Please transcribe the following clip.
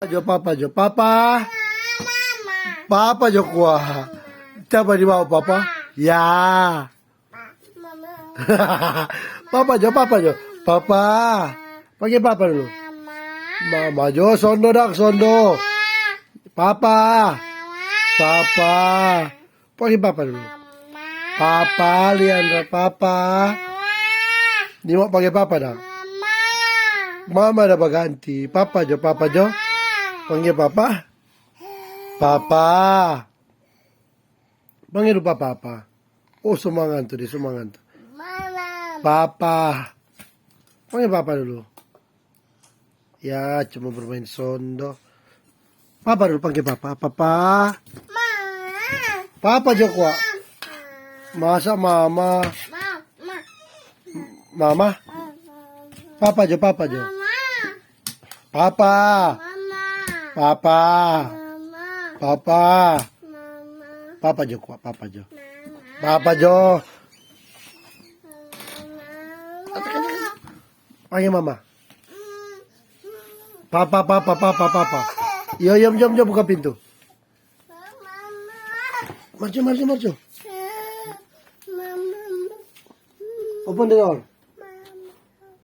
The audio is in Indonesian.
Jo papa jo papa. Papa jo kuah. Coba dibawa papa. Ya. Papa jo papa jo. Papa. Panggil papa dulu. Mama jo sondo dak sondo. Papa. Papa. Panggil papa dulu. Papa Liandra papa. Dia mau panggil papa dah. Mama dah berganti. Papa jo papa jo. Panggil papa. Papa. Panggil lupa papa. Oh semangat tuh dia semangat tuh. Papa. Panggil papa dulu. Ya cuma bermain sondo. Papa dulu panggil papa. Papa. Papa Joko. Masa mama. Mama. Papa Jo papa Jo. Papa. Papa. Papa. Papa Jo kuat, Papa Jo. Papa Jo. Panggil mama. Papa, papa, papa, papa. Yo, jom, buka pintu. Maju. Open the door.